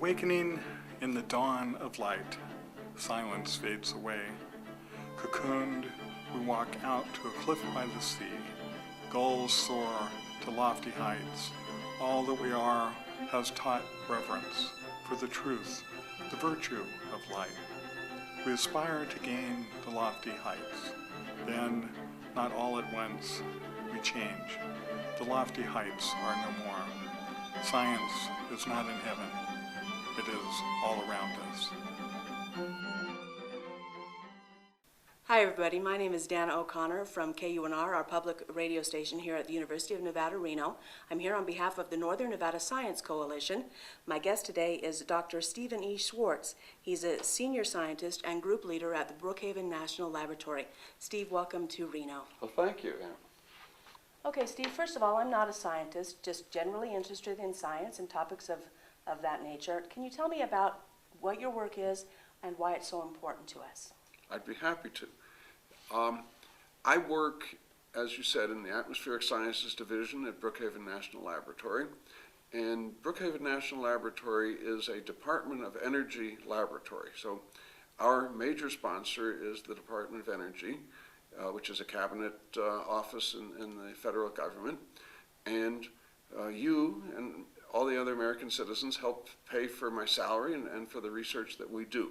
Awakening in the dawn of light, silence fades away. Cocooned, we walk out to a cliff by the sea. Gulls soar to lofty heights. All that we are has taught reverence for the truth, the virtue of light. We aspire to gain the lofty heights. Then, not all at once, we change. The lofty heights are no more. Science is not in heaven. It is all around us. Hi everybody, my name is Danna O'Connor from KUNR, our public radio station here at the University of Nevada, Reno. I'm here on behalf of the Northern Nevada Science Coalition. My guest today is Dr. Stephen E. Schwartz. He's a senior scientist and group leader at the Brookhaven National Laboratory. Steve, welcome to Reno. Well, thank you. Yeah. Okay, Steve, first of all, I'm not a scientist, just generally interested in science and topics of that nature. Can you tell me about what your work is and why it's so important to us? I'd be happy to. I work, as you said, in the Atmospheric Sciences Division at Brookhaven National Laboratory. And Brookhaven National Laboratory is a Department of Energy laboratory. So our major sponsor is the Department of Energy, which is a cabinet office in the federal government. And you and all the other American citizens help pay for my salary and for the research that we do.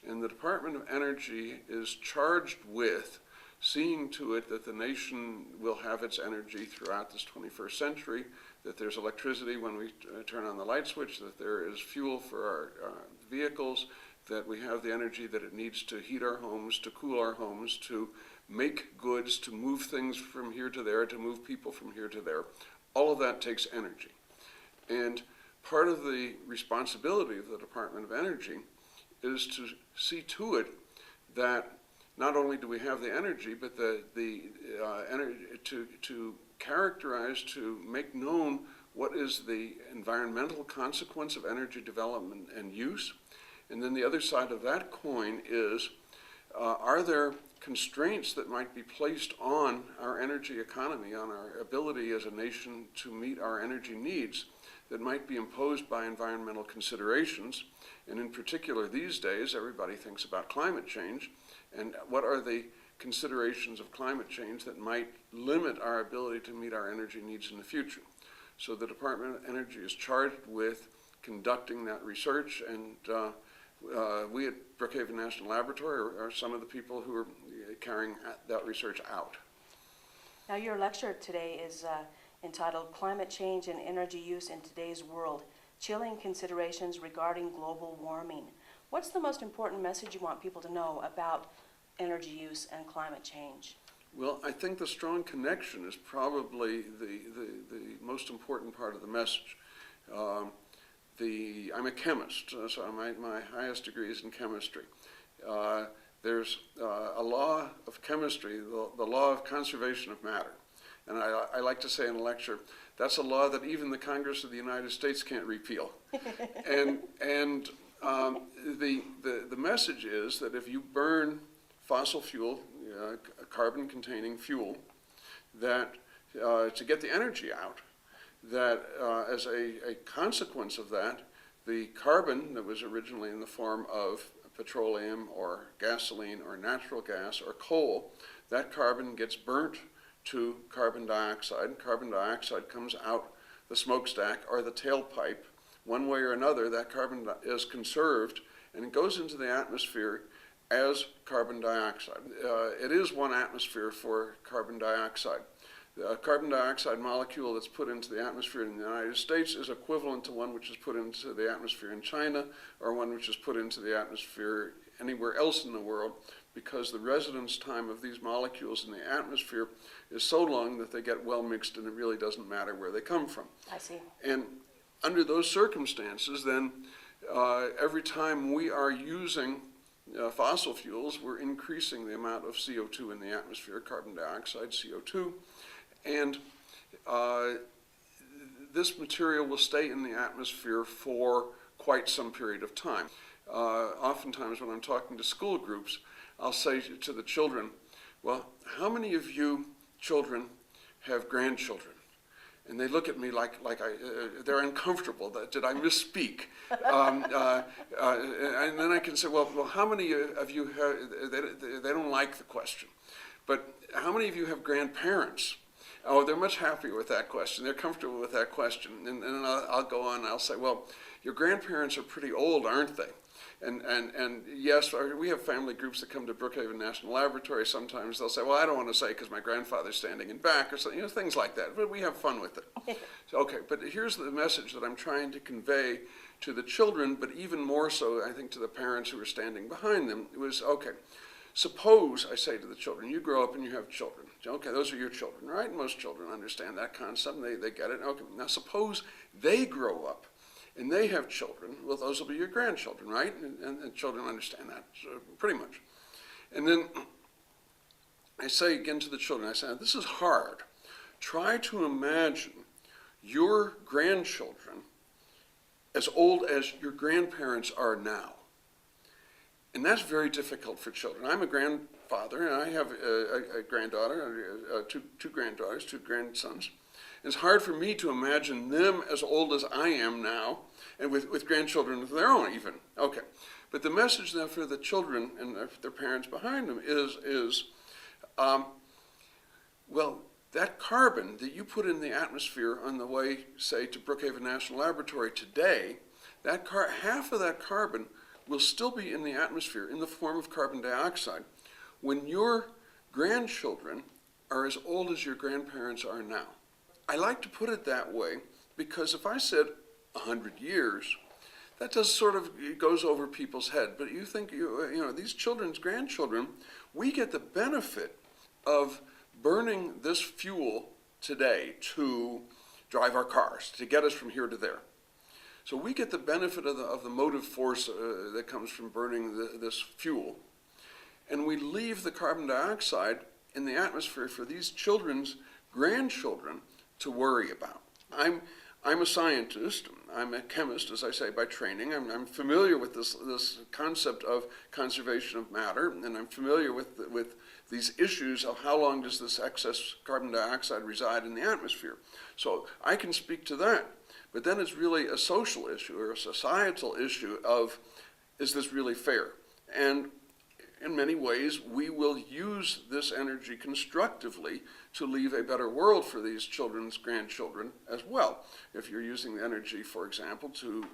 And the Department of Energy is charged with seeing to it that the nation will have its energy throughout this 21st century, that there's electricity when we turn on the light switch, that there is fuel for our vehicles, that we have the energy that it needs to heat our homes, to cool our homes, to make goods, to move things from here to there, to move people from here to there. All of that takes energy. And part of the responsibility of the Department of Energy is to see to it that not only do we have the energy, but the energy to characterize, to make known what is the environmental consequence of energy development and use. And then the other side of that coin is, are there constraints that might be placed on our energy economy, on our ability as a nation to meet our energy needs that might be imposed by environmental considerations? And in particular, these days, everybody thinks about climate change, and what are the considerations of climate change that might limit our ability to meet our energy needs in the future. So the Department of Energy is charged with conducting that research, and we at Brookhaven National Laboratory are some of the people who are carrying that research out. Now, your lecture today is entitled Climate Change and Energy Use in Today's World, Chilling Considerations Regarding Global Warming. What's the most important message you want people to know about energy use and climate change? Well, I think the strong connection is probably the most important part of the message. I'm a chemist, so my highest degree is in chemistry. There's a law of chemistry, the law of conservation of matter. And I like to say in a lecture, that's a law that even the Congress of the United States can't repeal. and the message is that if you burn fossil fuel, carbon-containing fuel, that to get the energy out, that as a consequence of that, the carbon that was originally in the form of petroleum or gasoline or natural gas or coal, that carbon gets burnt to carbon dioxide. Carbon dioxide comes out the smokestack or the tailpipe. One way or another, that carbon is conserved and it goes into the atmosphere as carbon dioxide. It is one atmosphere for carbon dioxide. The carbon dioxide molecule that's put into the atmosphere in the United States is equivalent to one which is put into the atmosphere in China or one which is put into the atmosphere anywhere else in the world, because the residence time of these molecules in the atmosphere is so long that they get well mixed and it really doesn't matter where they come from. I see. And under those circumstances, then every time we are using fossil fuels, we're increasing the amount of CO2 in the atmosphere, carbon dioxide, CO2, and this material will stay in the atmosphere for quite some period of time. Oftentimes when I'm talking to school groups, I'll say to the children, well, how many of you children have grandchildren? And they look at me like they're uncomfortable. Did I misspeak? And then I can say, well, how many of you have, they don't like the question, but how many of you have grandparents? Oh, they're much happier with that question. They're comfortable with that question. And I'll go on and I'll say, well, your grandparents are pretty old, aren't they? And yes, we have family groups that come to Brookhaven National Laboratory. Sometimes they'll say, well, I don't want to say because my grandfather's standing in back or something, things like that. But we have fun with it. So, okay, but here's the message that I'm trying to convey to the children, but even more so, I think, to the parents who are standing behind them. It was, okay, suppose, I say to the children, you grow up and you have children. Okay, those are your children, right? Most children understand that concept. They get it. Okay, now suppose they grow up and they have children. Well, those will be your grandchildren, right? And children understand that, so pretty much. And then I say again to the children, I say, this is hard. Try to imagine your grandchildren as old as your grandparents are now. And that's very difficult for children. I'm a grandfather, and I have a granddaughter, two granddaughters, two grandsons. It's hard for me to imagine them as old as I am now, and with grandchildren of their own even. Okay, but the message then for the children and their parents behind them is well, that carbon that you put in the atmosphere on the way, say, to Brookhaven National Laboratory today, half of that carbon will still be in the atmosphere in the form of carbon dioxide when your grandchildren are as old as your grandparents are now. I like to put it that way because if I said 100 years, that does sort of, it goes over people's head. But you think, these children's grandchildren, we get the benefit of burning this fuel today to drive our cars, to get us from here to there. So we get the benefit of the motive force that comes from burning this fuel. And we leave the carbon dioxide in the atmosphere for these children's grandchildren to worry about. I'm a scientist. I'm a chemist, as I say, by training. I'm familiar with this concept of conservation of matter, and I'm familiar with these issues of how long does this excess carbon dioxide reside in the atmosphere. So I can speak to that. But then it's really a social issue or a societal issue of, is this really fair? And in many ways, we will use this energy constructively to leave a better world for these children's grandchildren as well. If you're using the energy, for example, to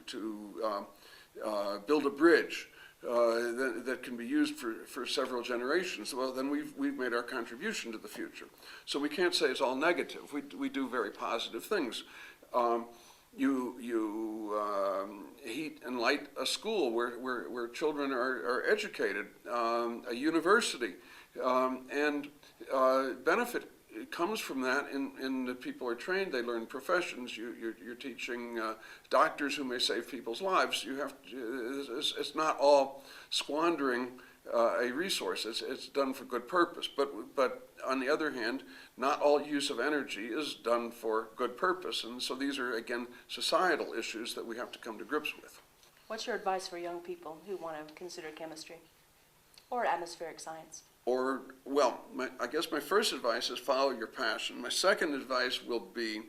build a bridge that can be used for several generations, well, then we've made our contribution to the future. So we can't say it's all negative. We do very positive things. You heat and light a school where children are educated, a university, and benefit comes from that in that people are trained, they learn professions. You're teaching doctors who may save people's lives. It's not all squandering a resource. It's done for good purpose. But on the other hand, not all use of energy is done for good purpose. And so these are, again, societal issues that we have to come to grips with. What's your advice for young people who want to consider chemistry or atmospheric science? I guess my first advice is follow your passion. My second advice will be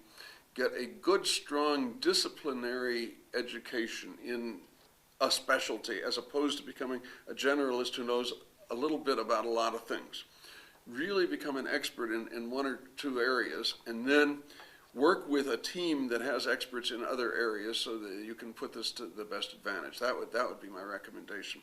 get a good, strong, disciplinary education in a specialty as opposed to becoming a generalist who knows a little bit about a lot of things. Really become an expert in one or two areas, and then work with a team that has experts in other areas so that you can put this to the best advantage. That would be my recommendation.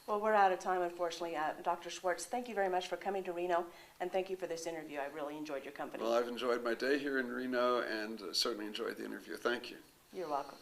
Well, we're out of time, unfortunately. Dr. Schwartz, thank you very much for coming to Reno, and thank you for this interview. I really enjoyed your company. Well, I've enjoyed my day here in Reno and certainly enjoyed the interview. Thank you. You're welcome.